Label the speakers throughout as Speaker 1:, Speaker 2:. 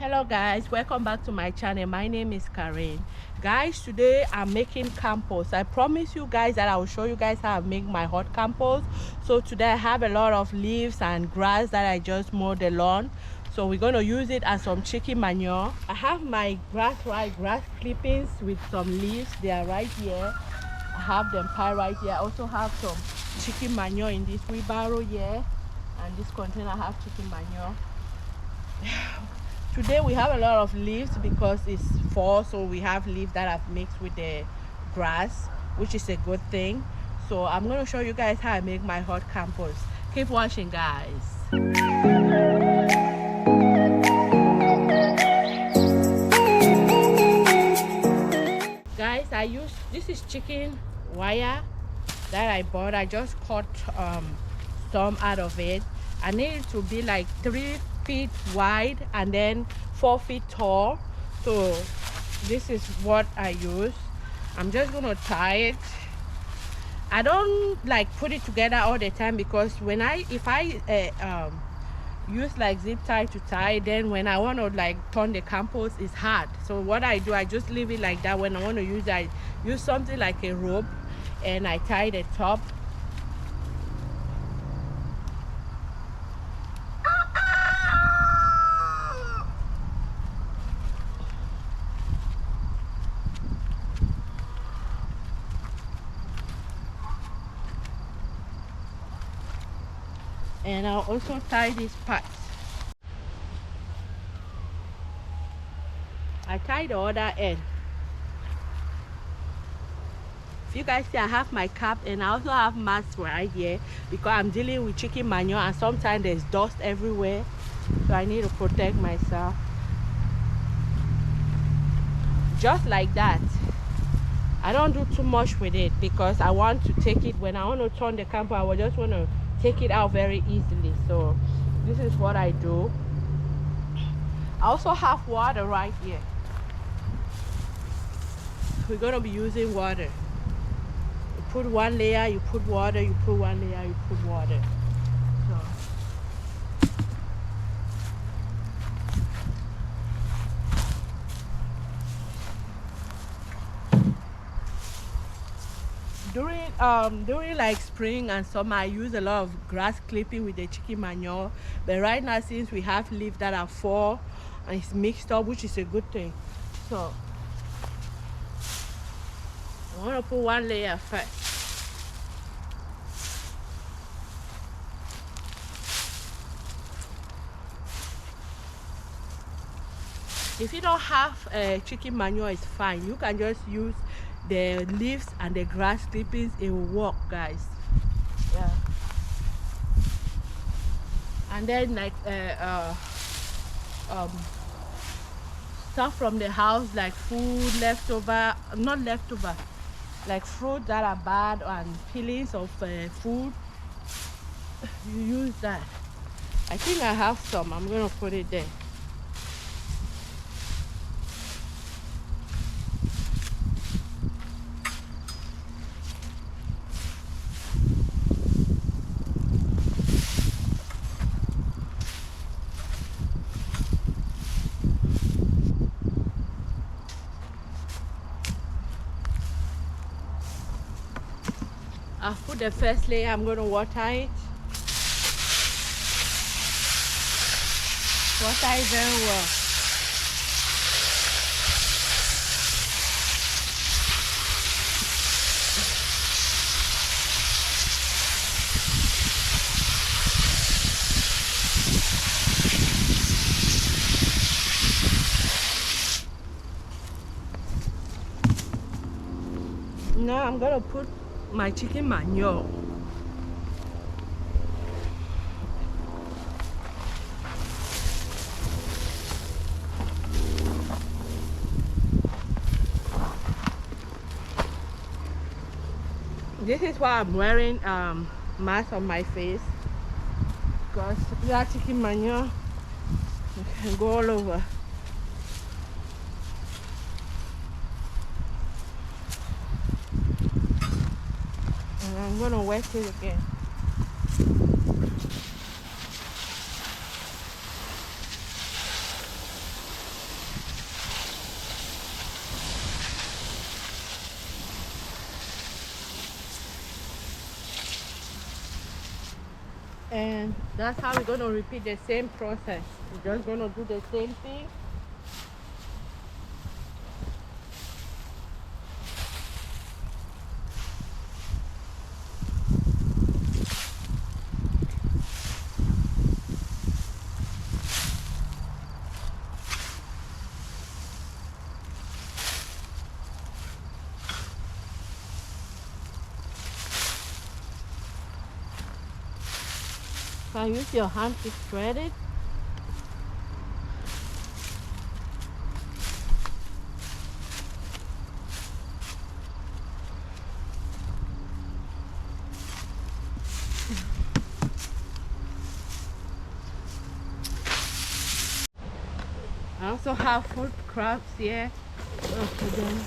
Speaker 1: Hello guys, welcome back to my channel. My name is Karen. Guys, today I'm making compost. I promise you guys that I will show you guys how I make my hot compost. So today I have a lot of leaves and grass that I just mowed the lawn, so we're going to use it as some chicken manure. I have my grass clippings with some leaves. They are right here. I have them piled right here. I also have some chicken manure in this wheelbarrow here, and this container have chicken manure. Today we have a lot of leaves because it's fall, so we have leaves that I've mixed with the grass, which is a good thing. So I'm going to show you guys how I make my hot compost. Keep watching, guys. Guys, this is chicken wire that I bought. I just cut some out of it. I need it to be like 3 feet wide and then 4 feet tall. So this is what I use. I'm just gonna tie it. I don't like put it together all the time because if I use like zip tie to tie, then when I want to like turn the compost, it's hard. So what I do, I just leave it like that. When I want to use it, I use something like a rope and I tie the top. And I'll also tie these parts. I tie the other end. If you guys see, I have my cap and I also have mask right here because I'm dealing with chicken manure and sometimes there's dust everywhere, so I need to protect myself. Just like that. I don't do too much with it because I want to take it when I want to turn the camper. I just want to take it out very easily. So this is what I do. I also have water right here. We're going to be using water. You put one layer, you put water, you put one layer, you put water. So during like spring and summer, I use a lot of grass clipping with the chicken manure, but right now since we have leaves that are fall and it's mixed up, which is a good thing. So I want to put one layer first. If you don't have chicken manure, it's fine. You can just use the leaves and the grass clippings. It will work, guys. Yeah. And then like stuff from the house, like food leftover, not leftover, like fruit that are bad and peelings of food, you use that. I think I have some. I'm gonna put it there. I've put the first layer. I'm going to water it. Water it very well. Now I'm going to put my chicken manure. This is why I'm wearing mask on my face, because that chicken manure can go all over. And I'm gonna wet it again. And that's how we're going to repeat the same process. We're just going to do the same thing. You can use your hand to spread it. I also have food crabs here. Okay, then.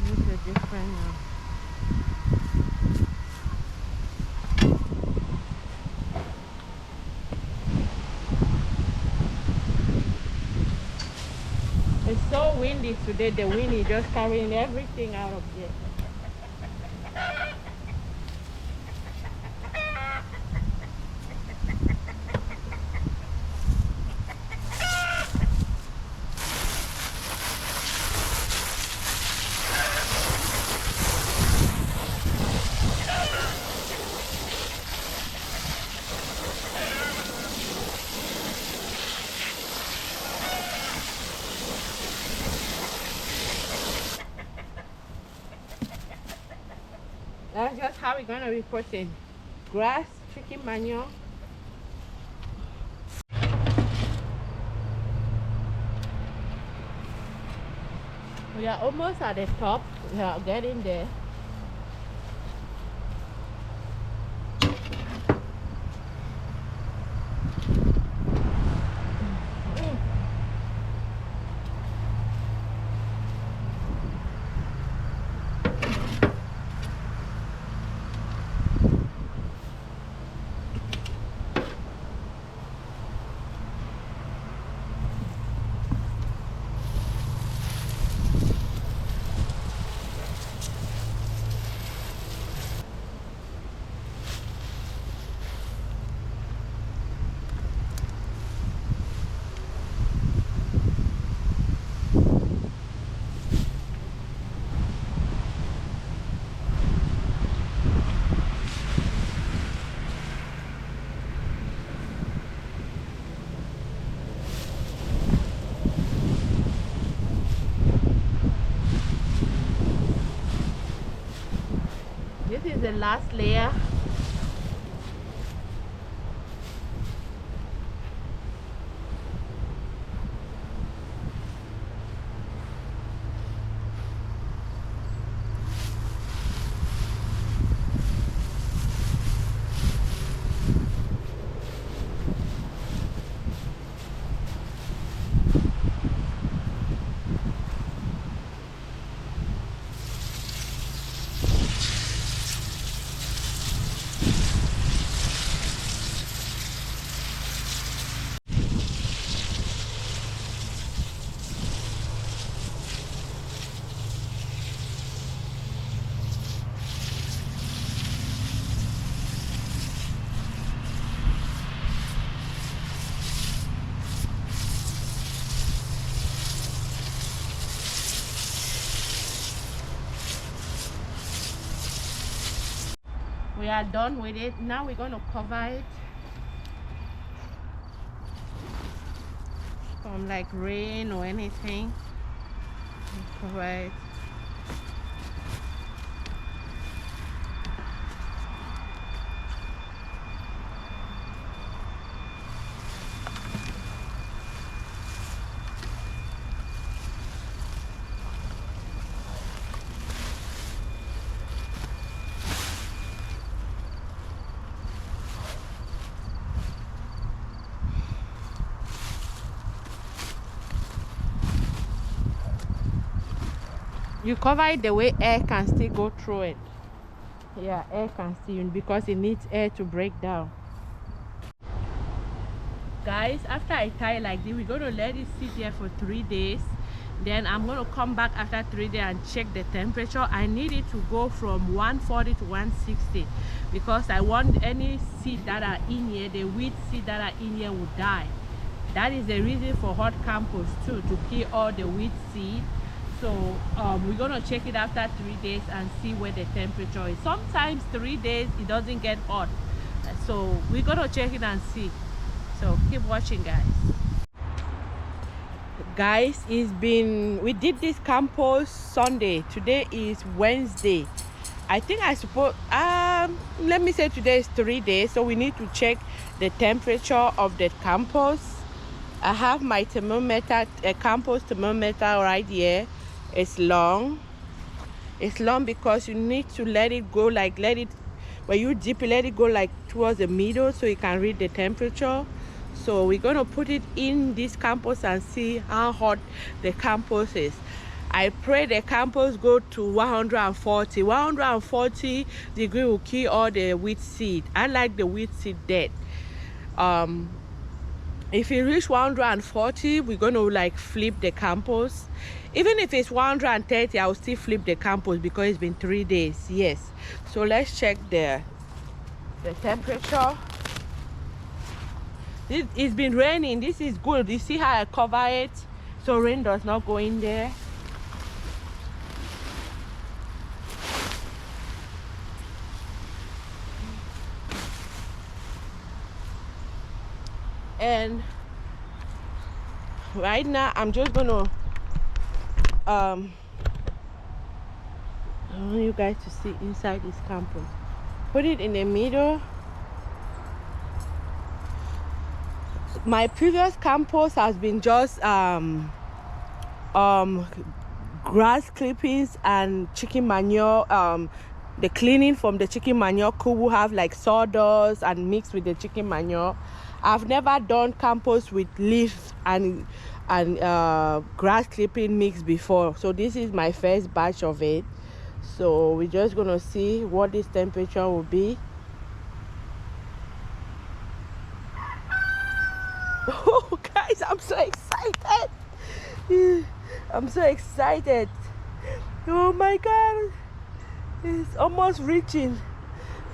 Speaker 1: Use a different It's so windy today. The wind is just carrying everything out of here. That's just how we're gonna be putting grass, chicken manure. We are almost at the top. We are getting there. This is the last layer. We are done with it. Now we're going to cover it from like rain or anything. Cover it. You cover it the way air can still go through it. Yeah, air can still, because it needs air to break down. Guys, after I tie like this, we're going to let it sit here for 3 days. Then I'm going to come back after 3 days and check the temperature. I need it to go from 140 to 160 because I want any seed that are in here, the wheat seed that are in here, will die. That is the reason for hot compost too, to kill all the wheat seed. So we're going to check it after 3 days and see where the temperature is. Sometimes 3 days it doesn't get hot, so we're going to check it and see. So keep watching, guys. We did this compost Sunday. Today is Wednesday. I think I suppose let me say today is 3 days, so we need to check the temperature of the compost. I have my thermometer, a compost thermometer right here. It's long because you need to let it go, like when you dip it, let it go like towards the middle so you can read the temperature. So we're going to put it in this compost and see how hot the compost is. I pray the compost go to 140. 140 degree will kill all the wheat seed. I like the wheat seed dead. If it reach 140, we're going to like flip the compost. Even if it's 130, I will still flip the compost because it's been 3 days. Yes. So let's check the temperature. It's been raining. This is good. You see how I cover it so rain does not go in there. And right now I'm just gonna I want you guys to see inside this compost. Put it in the middle. My previous compost has been just grass clippings and chicken manure. The cleaning from the chicken manure will have like sawdust and mixed with the chicken manure. I've never done compost with leaf and grass clipping mix before, so this is my first batch of it. So we're just gonna see what this temperature will be. Oh guys, I'm so excited. I'm so excited. Oh my god, it's almost reaching.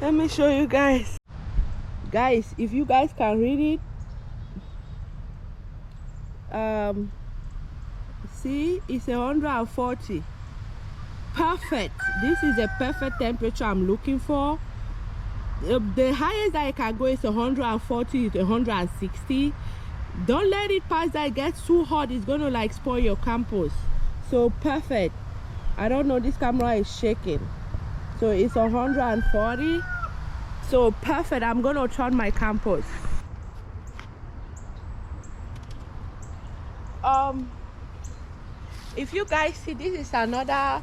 Speaker 1: Let me show you guys. Guys, if you guys can read it, see, it's 140. Perfect. This is the perfect temperature I'm looking for. The highest that I can go is 140 to 160. Don't let it pass that. It gets too hot, it's gonna like spoil your compost. So perfect. I don't know, this camera is shaking. So it's 140. So perfect. I'm gonna turn my compost. If you guys see, this is another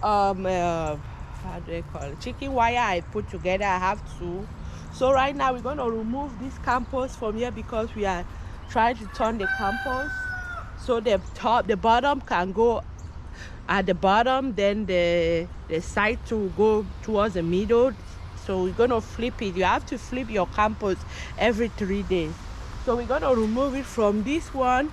Speaker 1: how do I call it, chicken wire I put together. I have two. So right now we're gonna remove this compost from here because we are trying to turn the compost so the bottom can go at the bottom, then the side to go towards the middle. So we're gonna flip it. You have to flip your compost every 3 days. So we're gonna remove it from this one,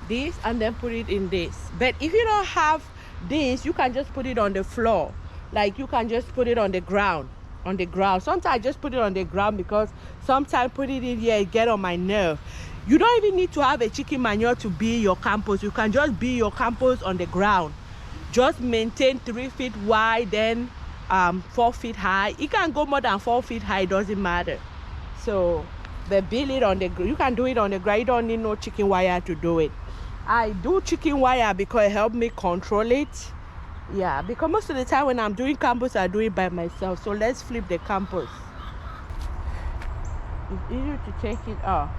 Speaker 1: this, and then put it in this. But if you don't have this, you can just put it on the floor. Like you can just put it on the ground. Sometimes I just put it on the ground because sometimes put it in here, it get on my nerve. You don't even need to have a chicken manure to be your compost. You can just be your compost on the ground. Just maintain 3 feet wide, then 4 feet high. It can go more than 4 feet high, it doesn't matter. So but build it on the ground. You can do it on the ground. You don't need no chicken wire to do it. I do chicken wire because it helps me control it. Yeah, because most of the time when I'm doing compost, I do it by myself. So let's flip the compost. It's easier to take it off.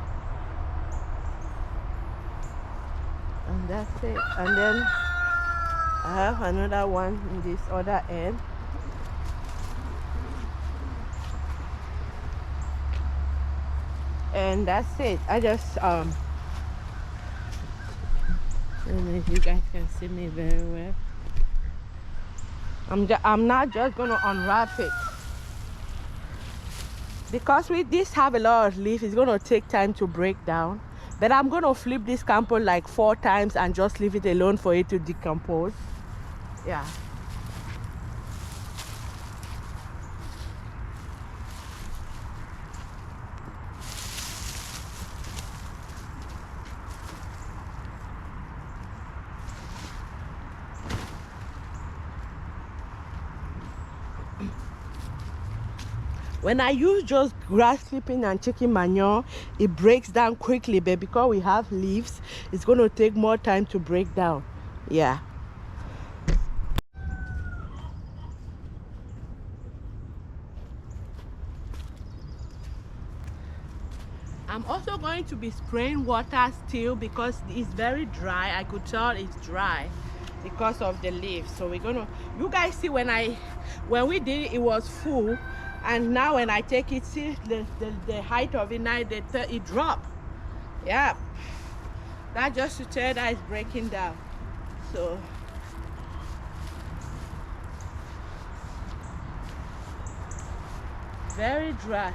Speaker 1: And that's it. And then I have another one in this other end. And that's it. I just I don't know if you guys can see me very well. I'm not just gonna unwrap it because with this have a lot of leaves. It's gonna take time to break down, but I'm gonna flip this compost like 4 times and just leave it alone for it to decompose. Yeah. When I use just grass clipping and chicken manure, it breaks down quickly, but because we have leaves, it's going to take more time to break down. Yeah. I'm also going to be spraying water still because it's very dry. I could tell it's dry because of the leaves. So we're gonna, you guys see when we did it, it was full, and now when I take it, see the height of it now, it dropped. Yeah, that just to tell that it's breaking down. So very dry.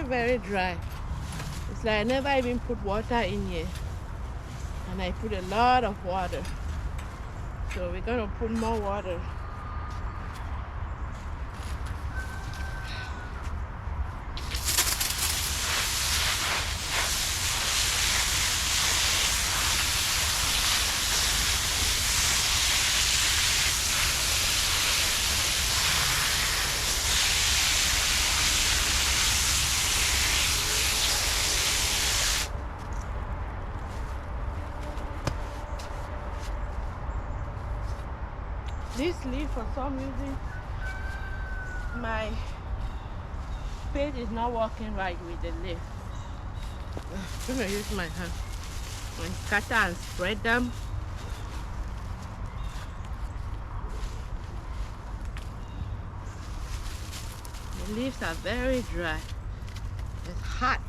Speaker 1: Very dry. It's like I never even put water in here, and I put a lot of water, so we're gonna put more water. This leaf, for some reason, my spade is not working right with the leaf. I'm gonna use my hand and scatter and spread them. The leaves are very dry. It's hot.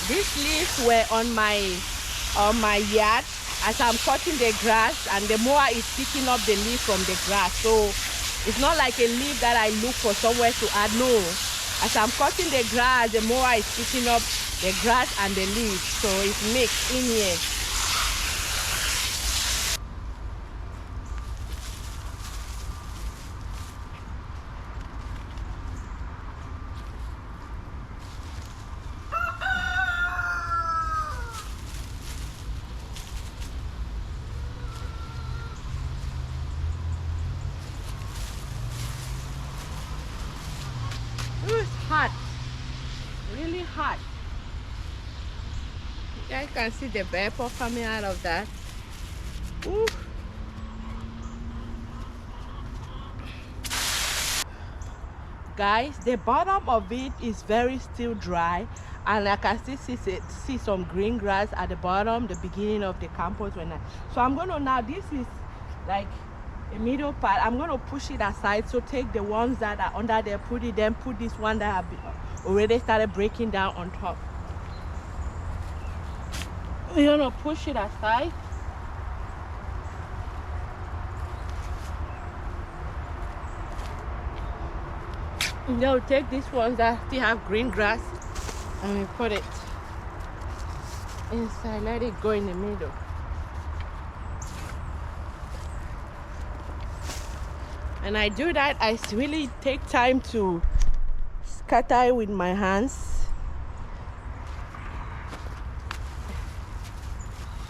Speaker 1: These leaves were on my yard as I'm cutting the grass, and the mower is picking up the leaf from the grass. So it's not like a leaf that I look for somewhere to add. No, as I'm cutting the grass, the mower is picking up the grass and the leaves, so it's mixed in here. It's hot, really hot. You guys can see the vapor coming out of that. Ooh. Guys, the bottom of it is very still dry, and I can still see some green grass at the bottom, the beginning of the compost. So I'm gonna, now this is like a middle part, I'm gonna push it aside. So take the ones that are under there, put it, then put this one that have already started breaking down on top. You're gonna push it aside. Now take these ones that still have green grass and we put it inside, let it go in the middle. And I do that, I really take time to scatter it with my hands.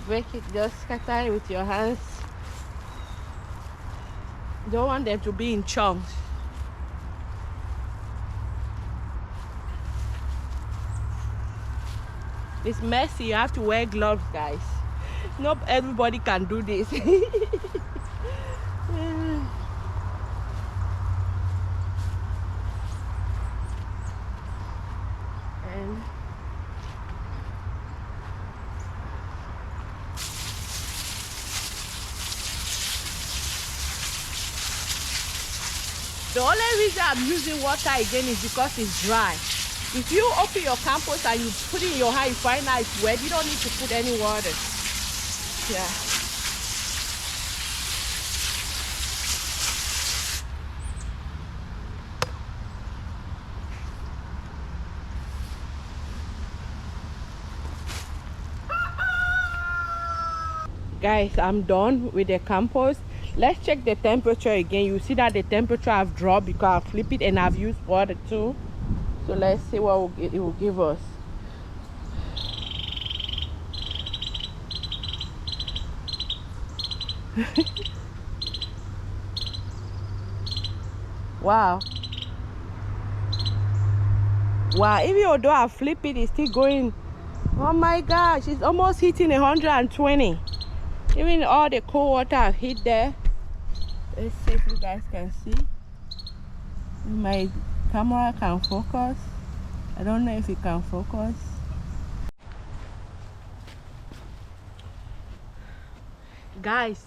Speaker 1: Break it, just scatter it with your hands. Don't want them to be in chunks. It's messy. You have to wear gloves, guys. Not everybody can do this. And the only reason I'm using water again is because it's dry. If you open your compost and you put it in your hand, you find out it's wet, you don't need to put any water. Yeah. Guys, I'm done with the compost. Let's check the temperature again. You see that the temperature have dropped because I flip it and I've used water too. So let's see what it will give us. Wow. Wow, even though I flip it, it's still going. Oh my gosh, it's almost hitting 120. Even all the cold water I've hit there. Let's see if you guys can see. My camera can focus. I don't know if it can focus. Guys,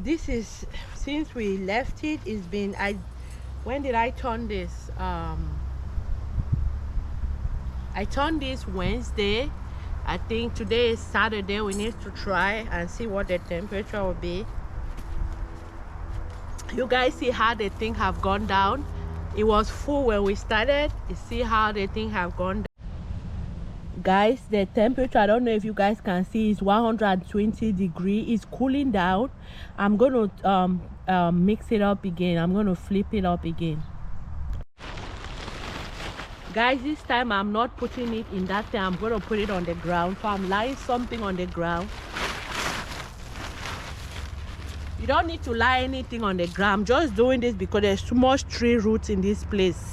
Speaker 1: this is, since we left it, it's been, when did I turn this? I turned this Wednesday. I think today is Saturday. We need to try and see what the temperature will be. You guys see how the thing have gone down. It was full when we started. You see how the thing have gone down. Guys, the temperature, I don't know if you guys can see, is 120 degrees. It's cooling down. I'm going to mix it up again. I'm going to flip it up again. Guys, this time I'm not putting it in that thing. I'm going to put it on the ground. So I'm laying something on the ground. You don't need to lie anything on the ground. I'm just doing this because there's too much tree roots in this place.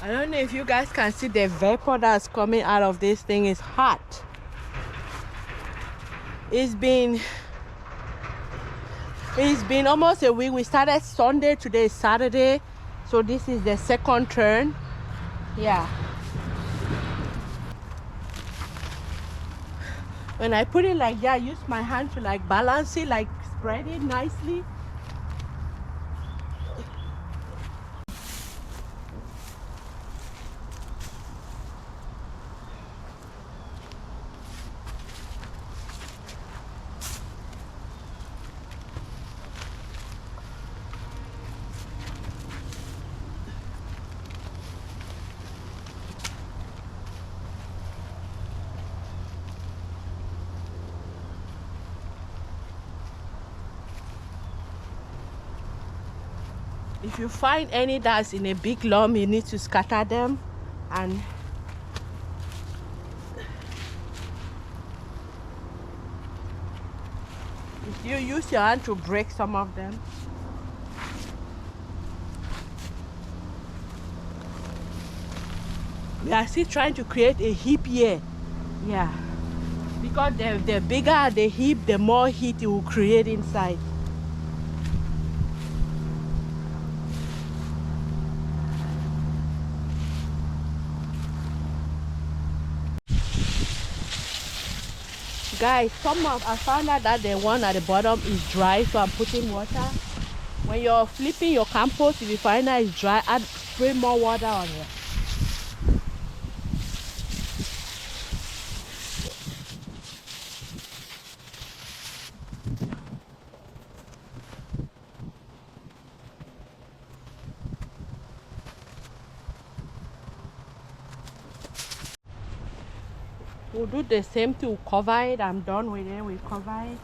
Speaker 1: I don't know if you guys can see the vapor that's coming out of this thing. Is hot. It's been almost a week. We started Sunday, today is Saturday, so this is the second turn. Yeah. When I put it like that, I use my hand to like balance it, like spread it nicely. If you find any that's in a big lump, you need to scatter them, and you use your hand to break some of them. We are still trying to create a heap here. Yeah. Because the bigger the heap, the more heat it will create inside. Guys, I found out that the one at the bottom is dry, so I'm putting water. When you're flipping your compost, if you find that it's dry, spray more water on it. We'll do the same to cover it. I'm done with it. We cover it.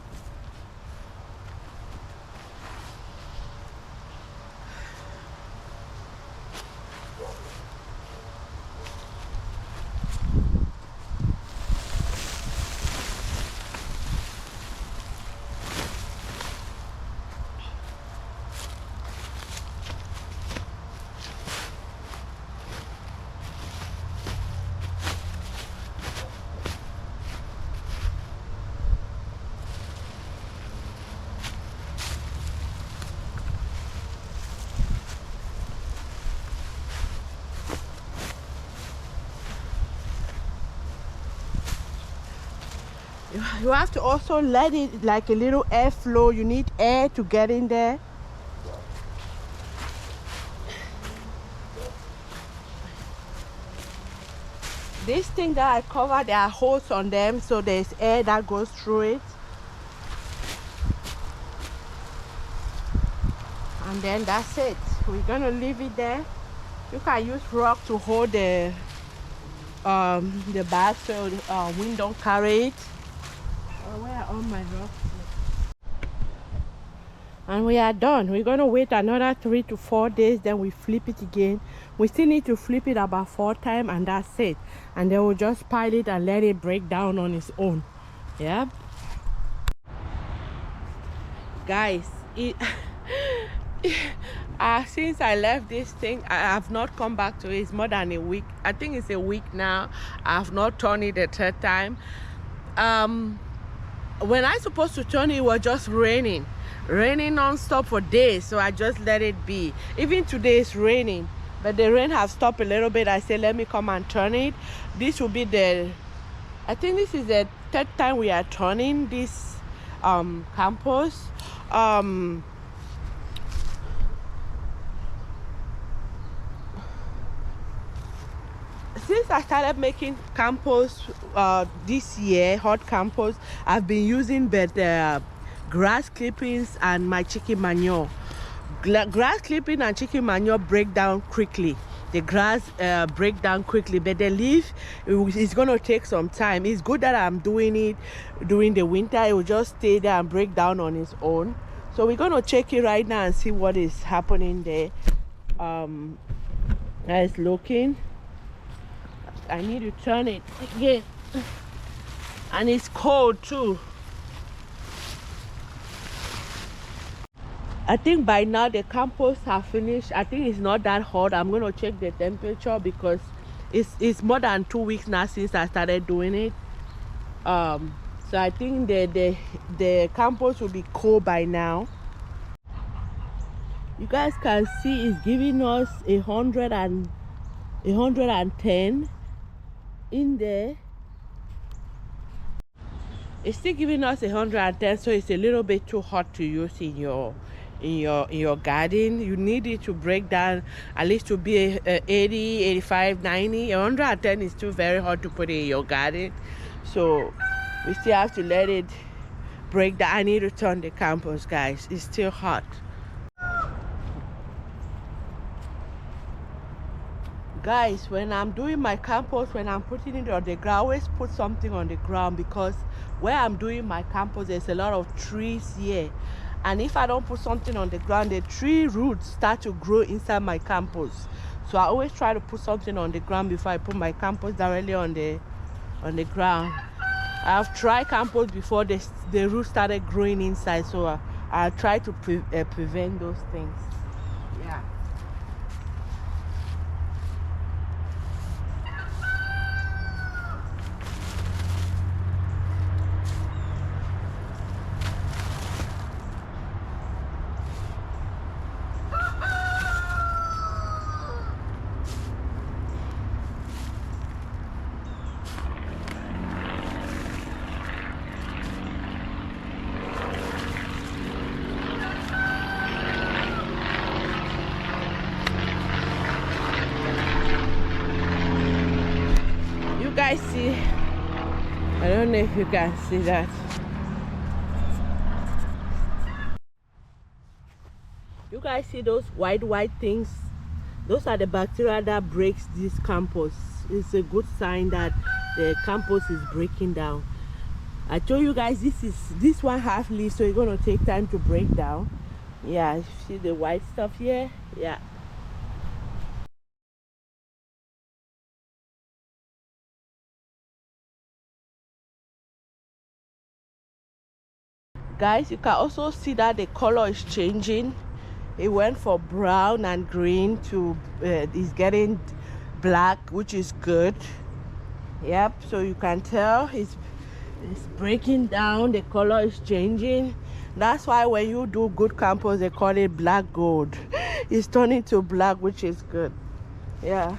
Speaker 1: You have to also let it like a little air flow. You need air to get in there. This thing that I covered, there are holes on them, so there's air that goes through it. And then that's it. We're gonna leave it there. You can use rock to hold the bag so the wind don't carry it. Where are all my rocks? And we are done. We're gonna wait another 3 to 4 days, then we flip it again. We still need to flip it about 4 times, and that's it. And then we'll just pile it and let it break down on its own. Yeah, guys, since I left this thing, I have not come back to it. It's more than a week. I think it's a week now. I have not turned it the 3rd time. When I supposed to turn it, it was just raining non-stop for days, so I just let it be. Even today it's raining, but the rain has stopped a little bit. I said let me come and turn it. This will be I think this is the 3rd time we are turning this compost. Since I started making compost this year, hot compost, I've been using grass clippings and my chicken manure. Grass clipping and chicken manure break down quickly. The grass break down quickly, but the leaf, it's going to take some time. It's good that I'm doing it during the winter. It will just stay there and break down on its own. So we're going to check it right now and see what is happening there. It's looking. I need to turn it again. And it's cold too. I think by now the compost have finished. I think it's not that hot. I'm going to check the temperature because it's more than 2 weeks now since I started doing it. So I think the compost will be cold by now. You guys can see it's giving us 110 in there. It's still giving us 110, so it's a little bit too hot to use in your garden. You need it to break down at least to be 80, 85, 90. 110 is too very hot to put in your garden, so we still have to let it break down. I need to turn the compost, guys. It's still hot. Guys, when I'm doing my compost, when I'm putting it on the ground, I always put something on the ground because where I'm doing my compost, there's a lot of trees here. And if I don't put something on the ground, the tree roots start to grow inside my compost. So I always try to put something on the ground before I put my compost directly on the ground. I've tried compost before the roots started growing inside, so I try to prevent those things. Yeah. Guys, see, I don't know if you can see that. You guys see those white things? Those are the bacteria that breaks this compost. It's a good sign that the compost is breaking down. I told you guys this one half leaf, so it's gonna take time to break down. Yeah, see the white stuff here? Yeah. Guys, you can also see that the color is changing. It went from brown and green to it's getting black, which is good. Yep, so you can tell it's breaking down, the color is changing. That's why when you do good compost, they call it black gold. It's turning to black, which is good. Yeah.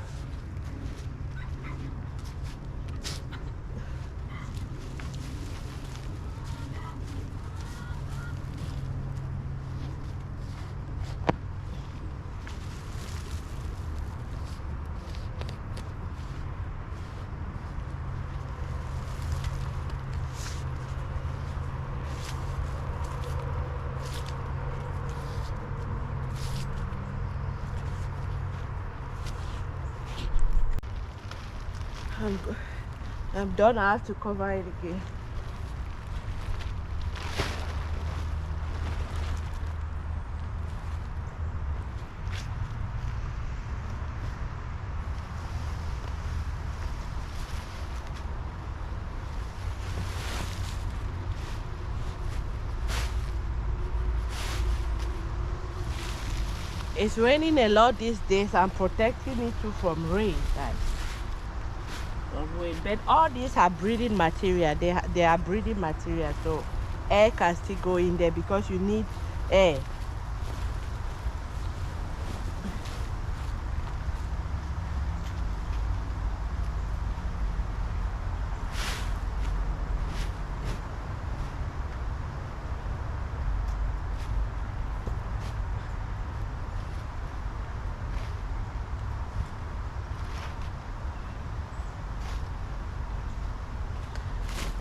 Speaker 1: I'm done. I have to cover it again. It's raining a lot these days. I'm protecting it too from rain, guys. But all these are breathing material. They are breathing material, so air can still go in there because you need air.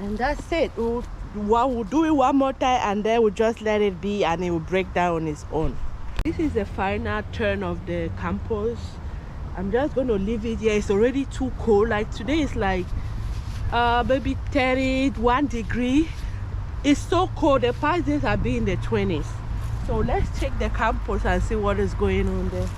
Speaker 1: And that's it. We'll do it one more time and then we'll just let it be and it will break down on its own. This is the final turn of the compost. I'm just going to leave it here. It's already too cold. Like today is like maybe 31 degree. It's so cold. The past days have been in the 20s. So let's check the compost and see what is going on there.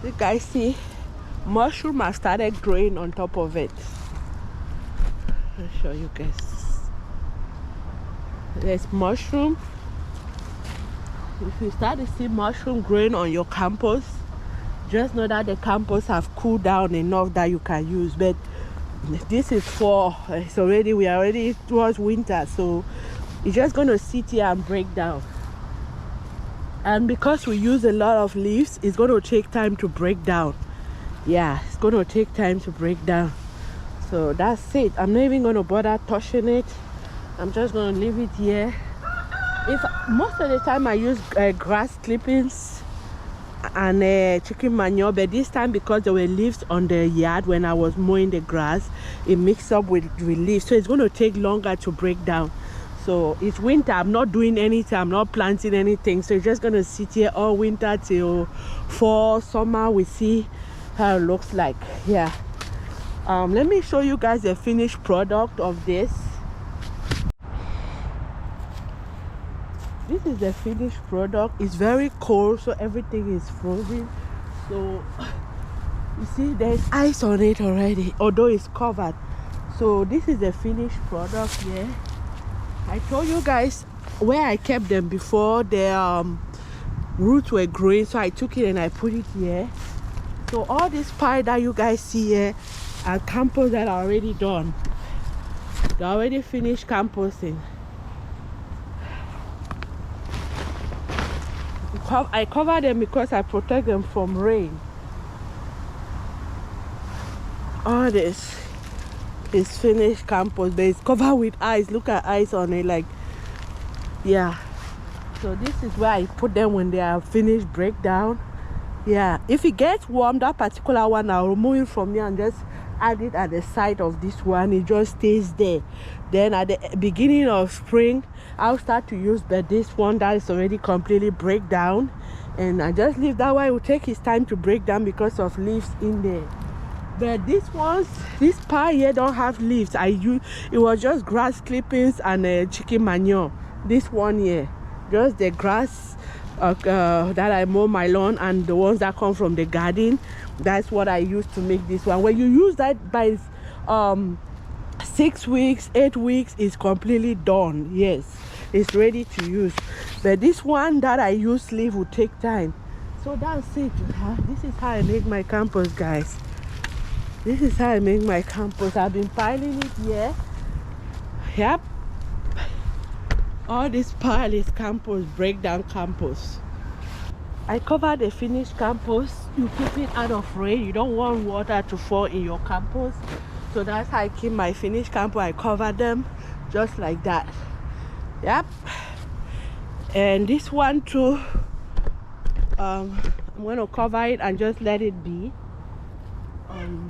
Speaker 1: You guys see mushroom has started growing on top of it. I'll show you guys. There's mushroom. If you start to see mushroom growing on your compost, just know that the compost have cooled down enough that you can use. But this is fall. We are already towards winter, so it's just going to sit here and break down. And because we use a lot of leaves, it's going to take time to break down. Yeah, it's going to take time to break down. So that's it. I'm not even going to bother touching it. I'm just going to leave it here. Most of the time I use grass clippings and chicken manure, but this time because there were leaves on the yard when I was mowing the grass, it mixed up with leaves, so it's going to take longer to break down. So it's winter. I'm not doing anything. I'm not planting anything. So it's just going to sit here all winter till fall, summer. We see how it looks like. Yeah. Let me show you guys the finished product of this. This is the finished product. It's very cold, so everything is frozen. So you see there's ice on it already, although it's covered. So this is the finished product here. I told you guys where I kept them before, their roots were growing, so I took it and I put it here. So all this pile that you guys see here are compost that are already done. They already finished composting. I cover them because I protect them from rain. All this is finished compost, but it's covered with ice. Look at ice on it, like, yeah. So this is where I put them when they are finished breakdown. Yeah, if it gets warm, that particular one, I'll remove it from here and just add it at the side of this one. It just stays there. Then at the beginning of spring, I'll start to use this one that is already completely break down, and I just leave that one. It will take its time to break down because of leaves in there. But this part here don't have leaves. It was just grass clippings and chicken manure. This one here, just the grass that I mow my lawn and the ones that come from the garden. That's what I use to make this one. When you use that by 6 weeks, 8 weeks, is completely done. Yes, it's ready to use. But this one that I use leaf will take time. So that's it. This is how I make my compost, guys. This is how I make my compost. I've been piling it here. Yep. All this pile is compost, breakdown compost. I cover the finished compost. You keep it out of rain. You don't want water to fall in your compost. So that's how I keep my finished compost. I cover them just like that. Yep. And this one too, I'm going to cover it and just let it be. And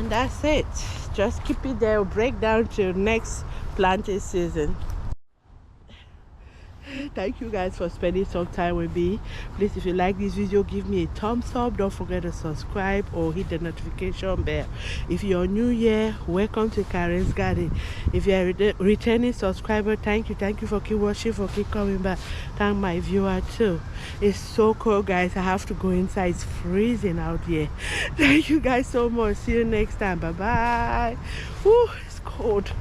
Speaker 1: that's it. Just keep it there, break down till next planting season. Thank you guys for spending some time with me. Please, if you like this video, give me a thumbs up. Don't forget to subscribe or hit the notification bell. If you're new here, welcome to Karen's Garden. If you're a returning subscriber, thank you for keep watching, for keep coming back. Thank my viewer too. It's so cold, guys. I have to go inside. It's freezing out here. Thank you guys so much. See you next time. Bye bye. Woo, it's cold.